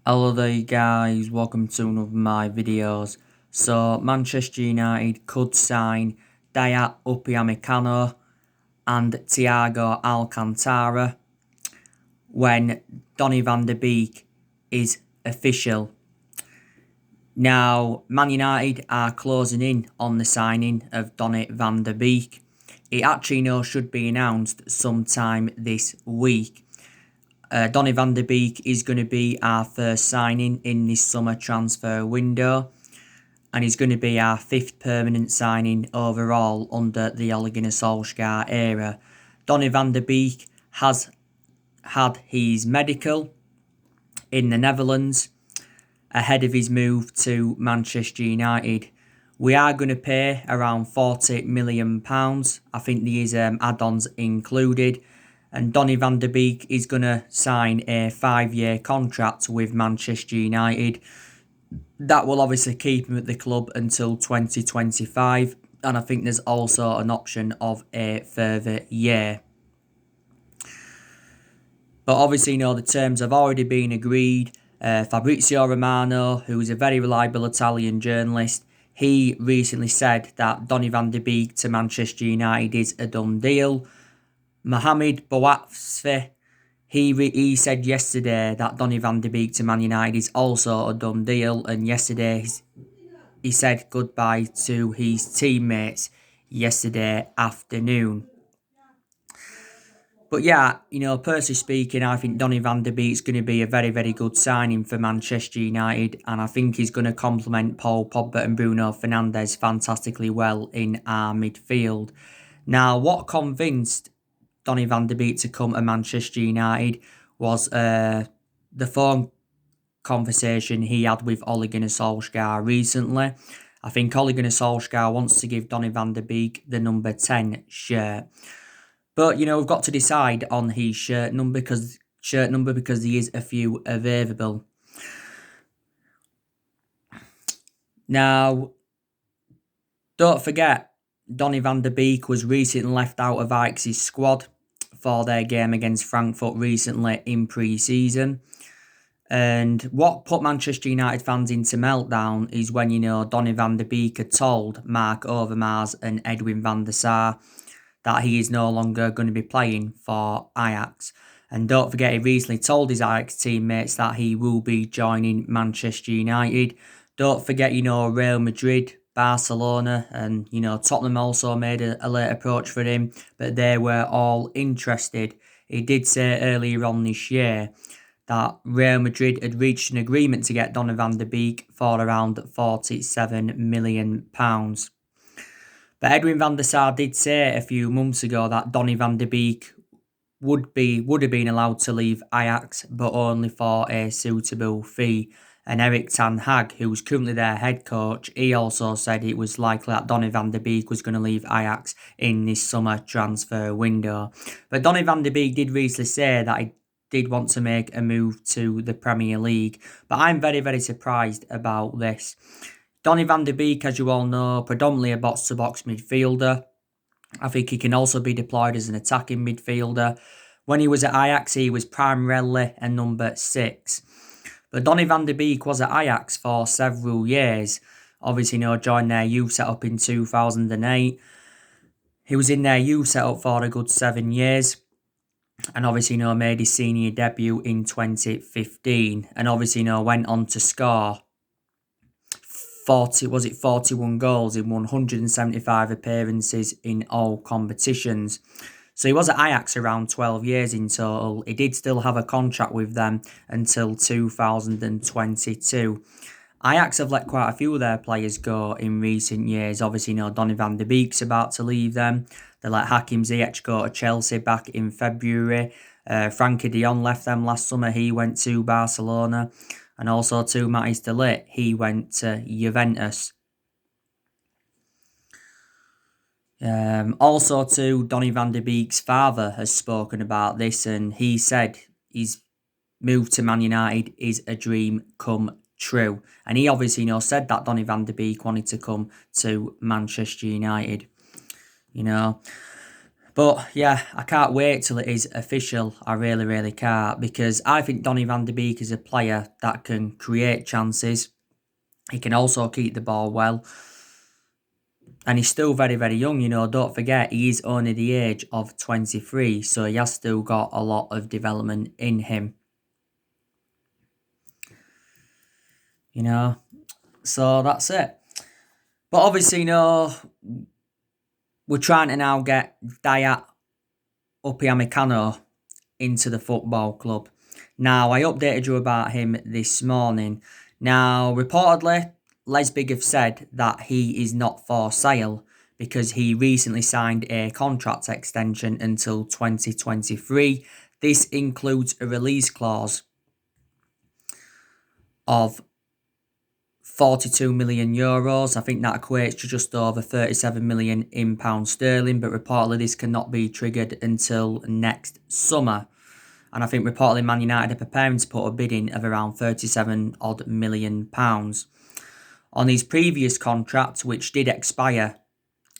Hello there guys, welcome to one of my videos. So Manchester United could sign Dayot Upamecano and Thiago Alcantara when Donny van der Beek is official. Now Man United are closing in on the signing of Donny van der Beek. It actually should be announced sometime this week. Donny van der Beek is going to be our first signing in this summer transfer window, and he's going to be our fifth permanent signing overall under the Ole Gunnar Solskjaer era. Donny van der Beek has had his medical in the Netherlands ahead of his move to Manchester United. We are going to pay around £40 million. I think these add-ons included. And Donny van der Beek is going to sign a 5-year contract with Manchester United. That will obviously keep him at the club until 2025. And I think there's also an option of a further year. But obviously, the terms have already been agreed. Fabrizio Romano, who is a very reliable Italian journalist, he recently said that Donny van der Beek to Manchester United is a done deal. Mohamed Bouafsi, he said yesterday that Donny van der Beek to Man United is also a done deal, and yesterday he said goodbye to his teammates yesterday afternoon. But yeah, personally speaking, I think Donny van der Beek is going to be a very, very good signing for Manchester United, and I think he's going to complement Paul Pogba and Bruno Fernandes fantastically well in our midfield. Now, what convinced Donny van der Beek to come to Manchester United was the phone conversation he had with Ole Gunnar Solskjaer recently. I think Ole Gunnar Solskjaer wants to give Donny van der Beek the number 10 shirt. But, we've got to decide on his shirt number because there is a few available. Now, don't forget, Donny van der Beek was recently left out of Ajax's squad for their game against Frankfurt recently in pre-season. And what put Manchester United fans into meltdown is when, Donny van der Beek had told Mark Overmars and Edwin van der Sar that he is no longer going to be playing for Ajax. And don't forget, he recently told his Ajax teammates that he will be joining Manchester United. Don't forget, Real Madrid, Barcelona, and, Tottenham also made a late approach for him, but they were all interested. He did say earlier on this year that Real Madrid had reached an agreement to get Donny van der Beek for around £47 million. But Edwin van der Sar did say a few months ago that Donny van der Beek would have been allowed to leave Ajax, but only for a suitable fee. And Erik ten Hag, who's currently their head coach, he also said it was likely that Donny van der Beek was going to leave Ajax in this summer transfer window. But Donny van der Beek did recently say that he did want to make a move to the Premier League. But I'm very, very surprised about this. Donny van der Beek, as you all know, predominantly a box-to-box midfielder. I think he can also be deployed as an attacking midfielder. When he was at Ajax, he was primarily a number 6. But Donny van der Beek was at Ajax for several years. Obviously, joined their youth setup in 2008. He was in their youth setup for a good 7 years. And obviously, made his senior debut in 2015. And obviously, went on to score 41 goals in 175 appearances in all competitions. So he was at Ajax around 12 years in total. He did still have a contract with them until 2022. Ajax have let quite a few of their players go in recent years. Obviously, Donny van der Beek's about to leave them. They let Hakim Ziyech go to Chelsea back in February. Frankie de Jong left them last summer. He went to Barcelona. And also to Matthijs de Ligt, he went to Juventus. Also to Donny van der Beek's father has spoken about this, and he said his move to Man United is a dream come true. And he obviously said that Donny van der Beek wanted to come to Manchester United. But yeah, I can't wait till it is official. I really, really can't, because I think Donny van de Beek is a player that can create chances. He can also keep the ball well. And he's still very, very young, Don't forget, he is only the age of 23. So he has still got a lot of development in him. So that's it. But obviously, we're trying to now get Dayot Upamecano into the football club. Now, I updated you about him this morning. Now, reportedly, Lesbig have said that he is not for sale because he recently signed a contract extension until 2023. This includes a release clause of 42 million euros. I think that equates to just over 37 million in pound sterling, but reportedly this cannot be triggered until next summer. And I think reportedly Man United are preparing to put a bid in of around 37 odd million pounds. On his previous contract, which did expire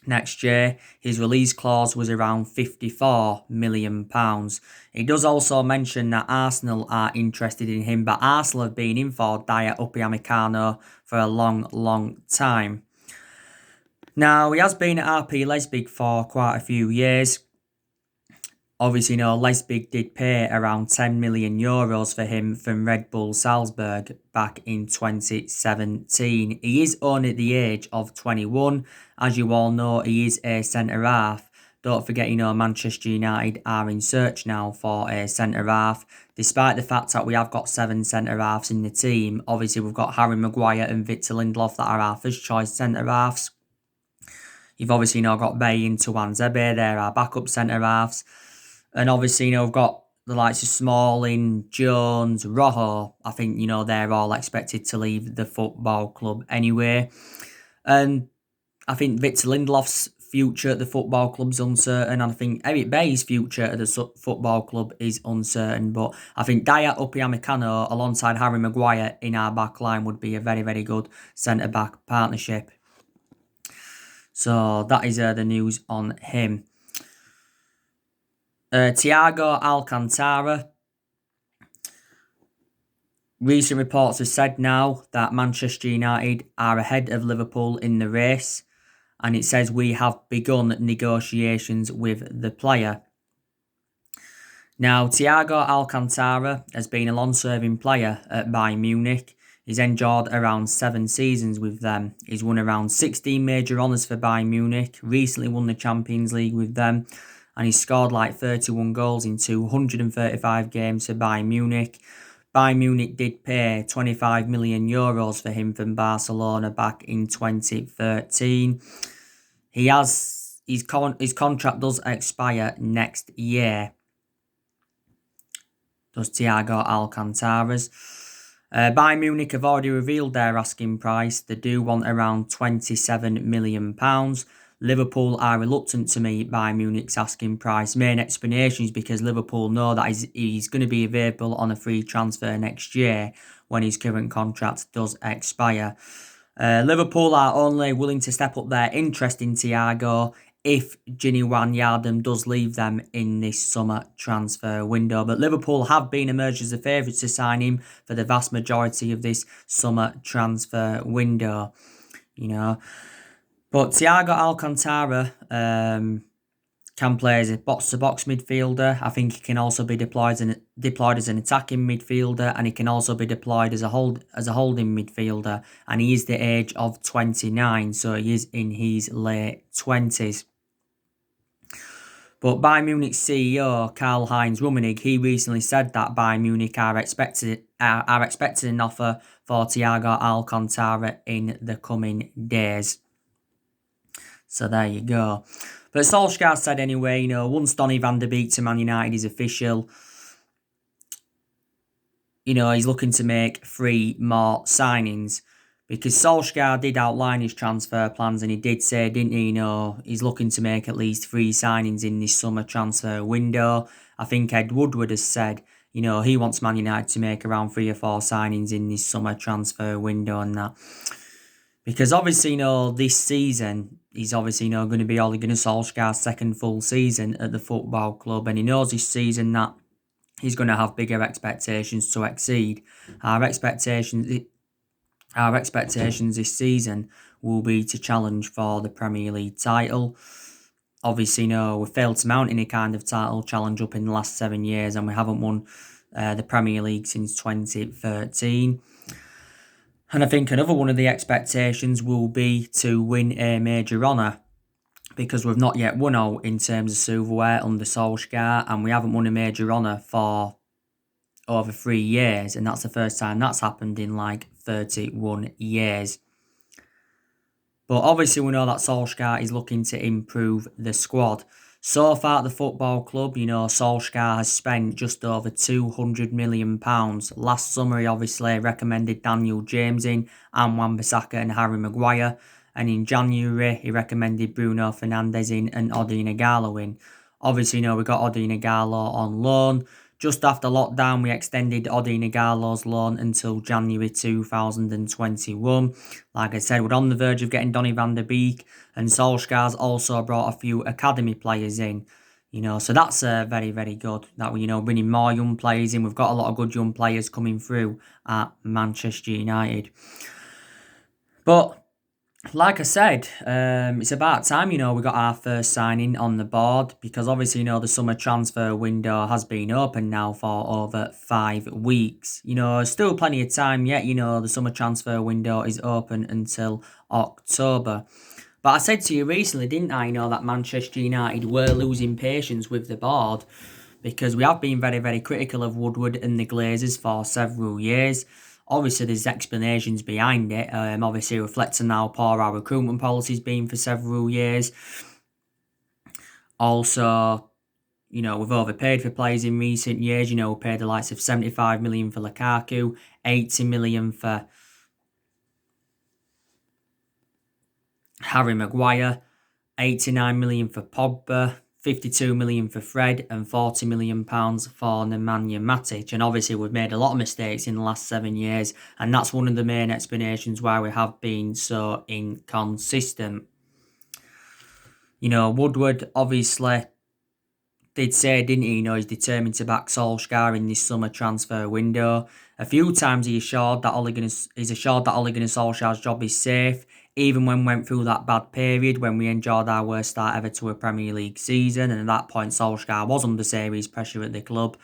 next year, his release clause was around 54 million pounds. He does also mention that Arsenal are interested in him, but Arsenal have been in for Dayot Upamecano for a long, long time. Now, he has been at RB Leipzig for quite a few years. Obviously, Leipzig did pay around 10 million euros for him from Red Bull Salzburg back in 2017. He is only at the age of 21. As you all know, he is a centre-half. Don't forget, Manchester United are in search now for a centre-half. Despite the fact that we have got 7 centre-halves in the team, obviously we've got Harry Maguire and Victor Lindelof that are our first choice centre-halves. You've obviously got Bay and Tuanzebe, they're our backup centre-halves. And obviously, we've got the likes of Smalling, Jones, Rojo. I think, they're all expected to leave the football club anyway. And I think Victor Lindelof's future at the football club's uncertain. And I think Eric Bay's future at the football club is uncertain. But I think Dayot Upamecano alongside Harry Maguire in our back line would be a very, very good centre-back partnership. So that is the news on him. Thiago Alcantara. Recent reports have said now that Manchester United are ahead of Liverpool in the race, and it says we have begun negotiations with the player. Now, Thiago Alcantara has been a long-serving player at Bayern Munich. He's enjoyed around 7 seasons with them. He's won around 16 major honours for Bayern Munich, recently won the Champions League with them, and he scored like 31 goals in 235 games for Bayern Munich. Bayern Munich did pay 25 million euros for him from Barcelona back in 2013. His contract does expire next year. Does Thiago Alcantara's. Bayern Munich have already revealed their asking price. They do want around £27 million. Liverpool are reluctant to meet Bayern Munich's asking price. Main explanation is because Liverpool know that he's going to be available on a free transfer next year when his current contract does expire. Liverpool are only willing to step up their interest in Thiago if Gini Wijnaldum does leave them in this summer transfer window. But Liverpool have been emerged as the favourites to sign him for the vast majority of this summer transfer window. But Thiago Alcantara can play as a box-to-box midfielder. I think he can also be deployed as an attacking midfielder, and he can also be deployed as a holding midfielder. And he is the age of 29, so he is in his late 20s. But Bayern Munich's CEO Karl-Heinz Rummenigge, he recently said that Bayern Munich are expecting an offer for Thiago Alcantara in the coming days. So there you go. But Solskjaer said anyway, once Donny van de Beek to Man United is official, he's looking to make 3 more signings. Because Solskjaer did outline his transfer plans, and he did say, didn't he, he's looking to make at least 3 signings in this summer transfer window. I think Ed Woodward has said, he wants Man United to make around 3 or 4 signings in this summer transfer window and that. Because obviously, this season, he's obviously, going to be Ole Gunnar Solskjaer's second full season at the football club, and he knows this season that he's going to have bigger expectations to exceed. Our expectations, our expectations this season will be to challenge for the Premier League title. Obviously, we failed to mount any kind of title challenge up in the last 7 years, and we haven't won the Premier League since 2013. And I think another one of the expectations will be to win a major honour, because we've not yet won out in terms of silverware under Solskjaer, and we haven't won a major honour for over 3 years, and that's the first time that's happened in like 31 years. But obviously we know that Solskjaer is looking to improve the squad. So far at the football club, Solskjaer has spent just over £200 million. Last summer he obviously recommended Daniel James in, and Wan-Bissaka and Harry Maguire. And in January he recommended Bruno Fernandes in and Odion Ighalo in. Obviously, we got Odion Ighalo on loan. Just after lockdown, we extended Odion Ighalo's loan until January 2021. Like I said, we're on the verge of getting Donny van der Beek, and Solskjaer's also brought a few academy players in. So that's very, very good that we're bringing more young players in. We've got a lot of good young players coming through at Manchester United. But like I said, it's about time, we got our first signing on the board, because obviously, the summer transfer window has been open now for over 5 weeks. Still plenty of time yet, the summer transfer window is open until October. But I said to you recently, didn't I, that Manchester United were losing patience with the board, because we have been very, very critical of Woodward and the Glazers for several years. Obviously, there's explanations behind it. Obviously, reflecting how poor our recruitment policy's been for several years. Also, we've overpaid for players in recent years. We paid the likes of 75 million for Lukaku, 80 million for Harry Maguire, 89 million for Pogba, 52 million for Fred, and 40 million pounds for Nemanja Matic. And obviously we've made a lot of mistakes in the last 7 years, and that's one of the main explanations why we have been so inconsistent. Woodward obviously did say, didn't he, he's determined to back Solskjaer in this summer transfer window. A few times he's assured that Ole Gunnar Solskjaer's job is safe, even when we went through that bad period when we enjoyed our worst start ever to a Premier League season, and at that point Solskjaer was under serious pressure at the club.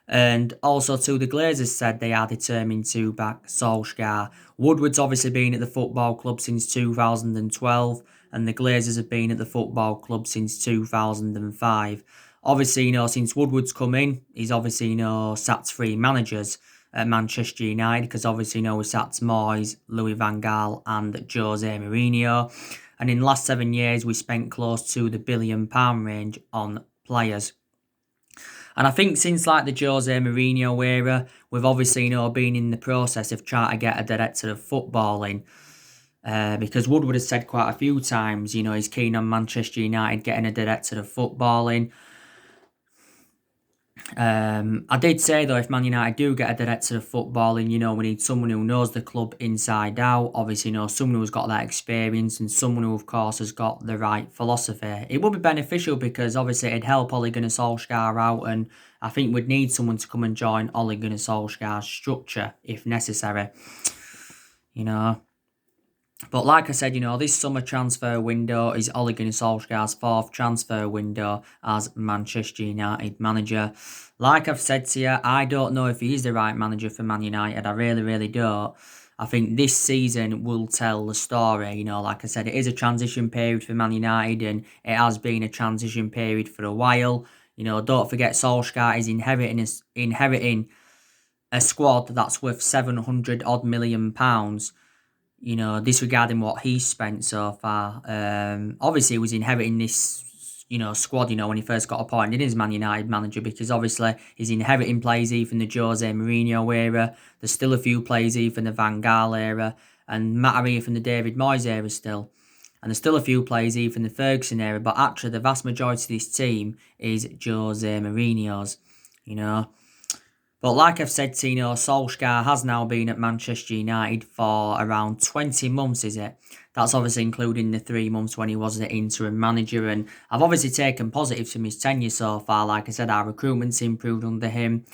And also too, the Glazers said they are determined to back Solskjaer. Woodward's obviously been at the football club since 2012, and the Glazers have been at the football club since 2005. Obviously, since Woodward's come in, he's obviously, sacked 3 managers at Manchester United, because obviously, we sacked Moyes, Louis van Gaal and Jose Mourinho. And in the last 7 years, we spent close to the £1 billion range on players. And I think since like the Jose Mourinho era, we've obviously, been in the process of trying to get a director of football in. Because Woodward has said quite a few times, he's keen on Manchester United getting a director of football in. I did say though, if Man United do get a director of footballing, we need someone who knows the club inside out. Obviously, someone who's got that experience, and someone who, of course, has got the right philosophy. It would be beneficial because obviously it'd help Ole Gunnar Solskjaer out, and I think we'd need someone to come and join Ole Gunnar Solskjaer's structure if necessary. But like I said, this summer transfer window is Ole Gunnar Solskjaer's 4th transfer window as Manchester United manager. Like I've said to you, I don't know if he's the right manager for Man United. I really, really don't. I think this season will tell the story. Like I said, it is a transition period for Man United, and it has been a transition period for a while. Don't forget Solskjaer is inheriting a squad that's worth 700 odd million pounds. Disregarding what he's spent so far. Obviously, he was inheriting this, squad, when he first got appointed as Man United manager, because obviously he's inheriting players even the Jose Mourinho era. There's still a few players even the Van Gaal era, and Matari from the David Moyes era still. And there's still a few players even the Ferguson era, but actually the vast majority of this team is Jose Mourinho's, But like I've said, Solskjaer has now been at Manchester United for around 20 months, is it? That's obviously including the 3 months when he was the interim manager. And I've obviously taken positives from his tenure so far. Like I said, our recruitment's improved under him.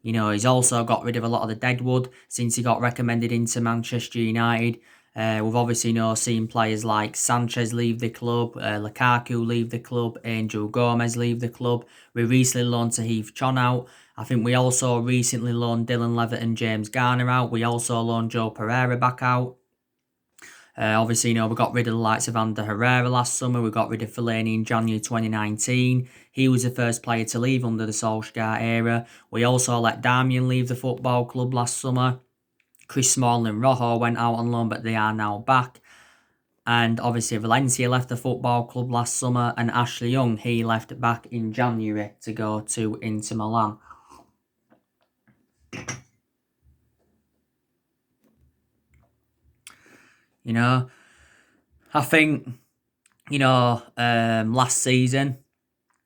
He's also got rid of a lot of the deadwood since he got recommended into Manchester United. We've obviously seen players like Sanchez leave the club, Lukaku leave the club, Angel Gomez leave the club. We recently loaned Heath Chon out. I think we also recently loaned Dylan Levitt and James Garner out. We also loaned Joe Pereira back out. Obviously, we got rid of the likes of Ander Herrera last summer. We got rid of Fellaini in January 2019. He was the first player to leave under the Solskjaer era. We also let Darmian leave the football club last summer. Chris Smalling and Rojo went out on loan, but they are now back. And obviously, Valencia left the football club last summer. And Ashley Young, he left back in January to go to Inter Milan. I think, last season,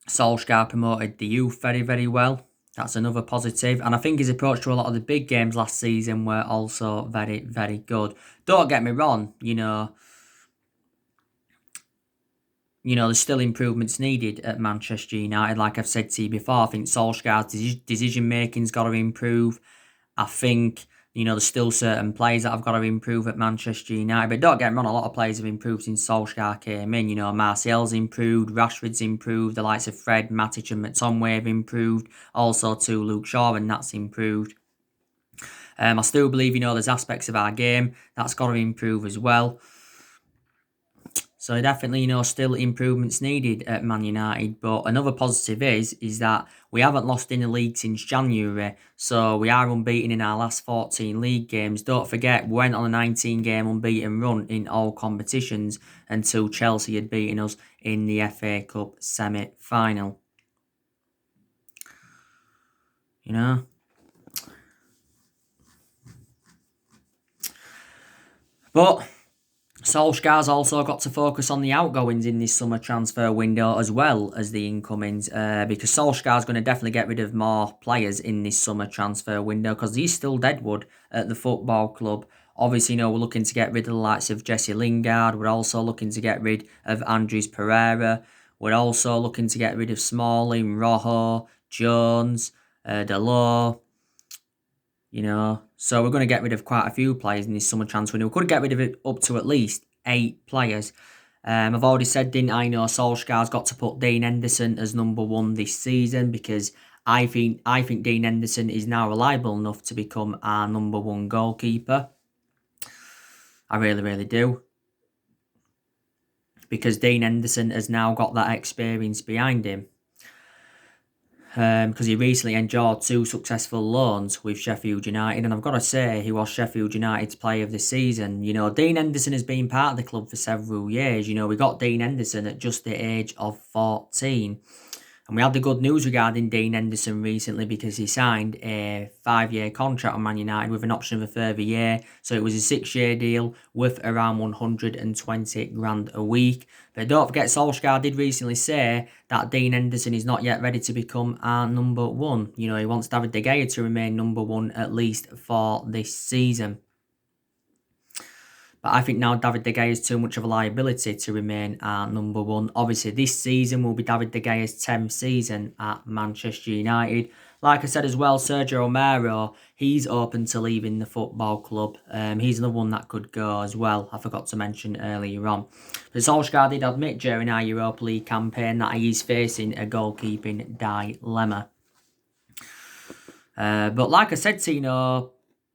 Solskjaer promoted the youth very, very well. That's another positive. And I think his approach to a lot of the big games last season were also very, very good. Don't get me wrong, there's still improvements needed at Manchester United. Like I've said to you before, I think Solskjaer's decision-making's got to improve. I think, there's still certain players that have got to improve at Manchester United. But don't get me wrong, a lot of players have improved since Solskjaer came in. Martial's improved, Rashford's improved, the likes of Fred, Matic and McTominay have improved. Also too, Luke Shaw, and that's improved. I still believe, there's aspects of our game that's got to improve as well. So definitely, still improvements needed at Man United. But another positive is that we haven't lost in the league since January. So we are unbeaten in our last 14 league games. Don't forget, we went on a 19-game unbeaten run in all competitions until Chelsea had beaten us in the FA Cup semi-final. But Solskjaer's also got to focus on the outgoings in this summer transfer window as well as the incomings, because Solskjaer's going to definitely get rid of more players in this summer transfer window because he's still deadwood at the football club. Obviously, we're looking to get rid of the likes of Jesse Lingard. We're also looking to get rid of Andres Pereira. We're also looking to get rid of Smalling, Rojo, Jones, Dayot. So we're going to get rid of quite a few players in this summer transfer window. We could get rid of it up to at least 8 players. I've already said, didn't I, Solskjaer's got to put Dean Henderson as number 1 this season because I think Dean Henderson is now reliable enough to become our number 1 goalkeeper. I really, really do. Because Dean Henderson has now got that experience behind him. Because he recently enjoyed 2 successful loans with Sheffield United, and I've got to say he was Sheffield United's player of the season. Dean Henderson has been part of the club for several years. We got Dean Henderson at just the age of 14. And we had the good news regarding Dean Henderson recently because he signed a 5-year contract on Man United with an option of a further year. So it was a 6-year deal with around 120 grand a week. But don't forget, Solskjaer did recently say that Dean Henderson is not yet ready to become our number 1. He wants David De Gea to remain number 1 at least for this season. But I think now David De Gea is too much of a liability to remain our number 1. Obviously, this season will be David De Gea's 10th season at Manchester United. Like I said as well, Sergio Romero, he's open to leaving the football club. He's another one that could go as well, I forgot to mention earlier on. But Solskjaer did admit during our Europa League campaign that he is facing a goalkeeping dilemma. But like I said to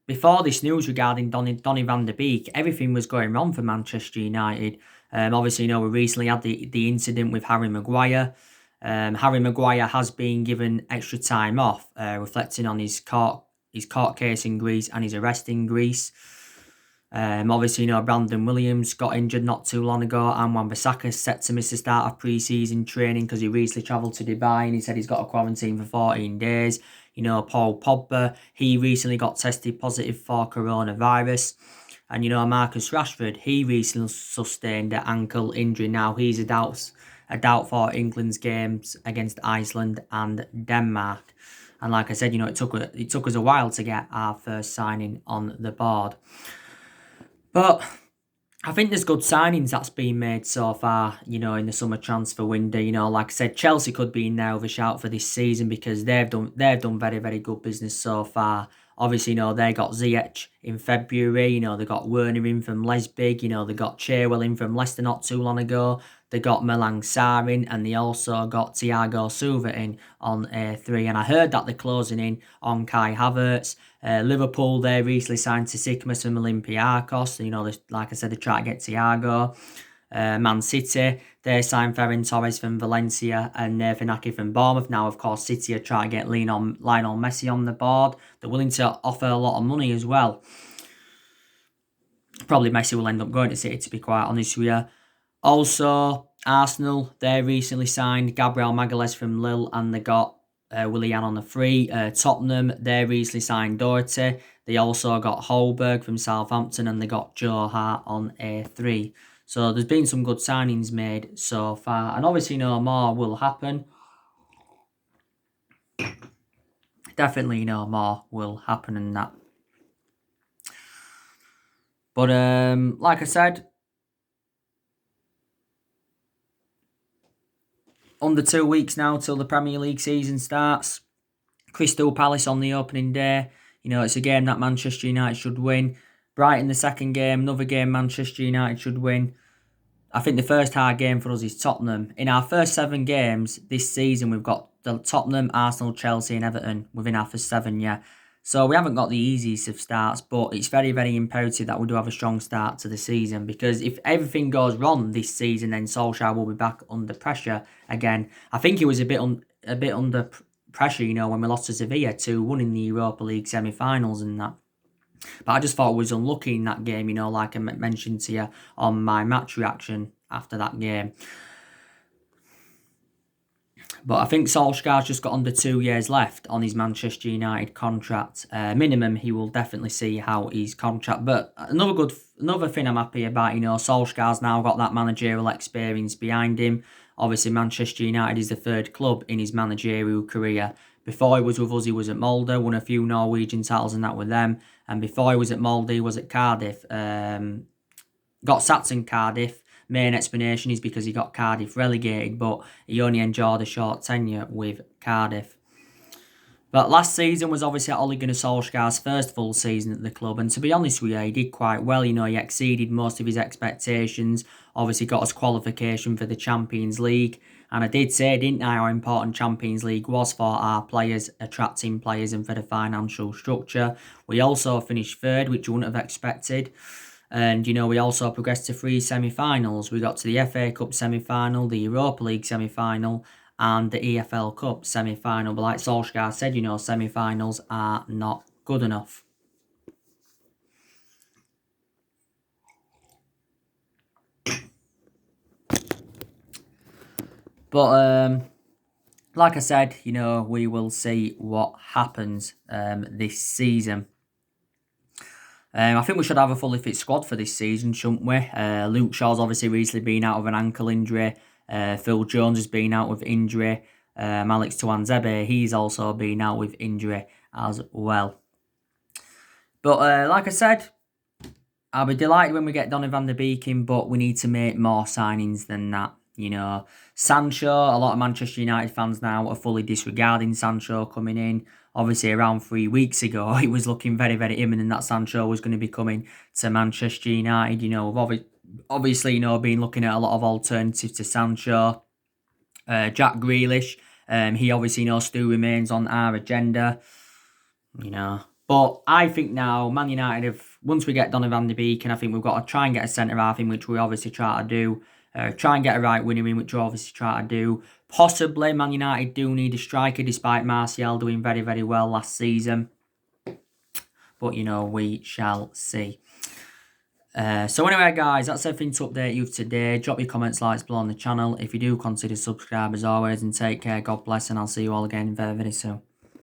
before this news regarding Donny van de Beek, everything was going wrong for Manchester United. Obviously, we recently had the incident with Harry Maguire. Harry Maguire has been given extra time off, reflecting on his court case in Greece and his arrest in Greece. Obviously, Brandon Williams got injured not too long ago, and Wan-Bissaka set to miss the start of pre-season training because he recently travelled to Dubai and he said he's got a quarantine for 14 days. Paul Pogba, he recently got tested positive for coronavirus. And, Marcus Rashford, he recently sustained an ankle injury. Now, he's a doubt for England's games against Iceland and Denmark. And like I said, it took us a while to get our first signing on the board. But I think there's good signings that's been made so far, in the summer transfer window. Like I said, Chelsea could be in there with a shout for this season because they've done very, very good business so far. Obviously, they got Ziyech in February, they got Werner in from Leipzig, they got Chilwell in from Leicester not too long ago. They got Malang Sarr in, and they also got Thiago Silva in on A3. And I heard that they're closing in on Kai Havertz. Liverpool, they recently signed Tsitsipas from Olympiacos. Like I said, they try to get Thiago. Man City, they signed Ferran Torres from Valencia and Nathan Ake from Bournemouth. Now, of course, City are trying to get Lionel Messi on the board. They're willing to offer a lot of money as well. Probably Messi will end up going to City, to be quite honest with you. Also, Arsenal, they recently signed Gabriel Magalhaes from Lille and they got Willian on the free. Tottenham, they recently signed Doherty. They also got Holberg from Southampton and they got Joe Hart on A3. So there's been some good signings made so far. And obviously more will happen. Definitely more will happen in that. But like I said, under 2 weeks now till the Premier League season starts. Crystal Palace on the opening day. It's a game that Manchester United should win. Brighton the second game, another game Manchester United should win. I think the first hard game for us is Tottenham. In our first 7 games this season, we've got the Tottenham, Arsenal, Chelsea and Everton within our first 7, yeah. So we haven't got the easiest of starts, but it's very, very imperative that we do have a strong start to the season because if everything goes wrong this season, then Solskjaer will be back under pressure again. I think he was a bit under pressure, when we lost to Sevilla 2-1 in the Europa League semi-finals and that. But I just thought it was unlucky in that game, like I mentioned to you on my match reaction after that game. But I think Solskjaer's just got under 2 years left on his Manchester United contract. Minimum, he will definitely see how his contract. But another thing I'm happy about, Solskjaer's now got that managerial experience behind him. Obviously, Manchester United is the 3rd club in his managerial career. Before he was with us, he was at Molde, won a few Norwegian titles and that with them. And before he was at Molde, he was at Cardiff. Got sacked in Cardiff. Main explanation is because he got Cardiff relegated, but he only enjoyed a short tenure with Cardiff. But last season was obviously Ole Gunnar Solskjaer's first full season at the club, and to be honest with you, he did quite well. He exceeded most of his expectations. Obviously got us qualification for the Champions League. And I did say, didn't I, how important Champions League was for our players, attracting players and for the financial structure. We also finished 3rd, which you wouldn't have expected. And, we also progressed to 3 semi-finals. We got to the FA Cup semi-final, the Europa League semi-final, and the EFL Cup semi-final. But like Solskjaer said, semi-finals are not good enough. But like I said, we will see what happens this season. I think we should have a fully fit squad for this season, shouldn't we? Luke Shaw's obviously recently been out of an ankle injury. Phil Jones has been out with injury. Alex Tuanzebe, he's also been out with injury as well. But like I said, I'll be delighted when we get Donny van de Beek in, but we need to make more signings than that. Sancho, a lot of Manchester United fans now are fully disregarding Sancho coming in. Obviously, around 3 weeks ago, it was looking very, very imminent that Sancho was going to be coming to Manchester United. We've obviously, been looking at a lot of alternatives to Sancho. Jack Grealish, he obviously, still remains on our agenda. But I think now, Man United once we get Donny van de Beek, and I think we've got to try and get a centre-half in, which we obviously try to do. Try and get a right winger in, which we obviously try to do. Possibly, Man United do need a striker, despite Martial doing very, very well last season. But, we shall see. So anyway, guys, that's everything to update you today. Drop your comments, likes below on the channel. If you do, consider subscribe as always, and take care. God bless, and I'll see you all again very, very soon.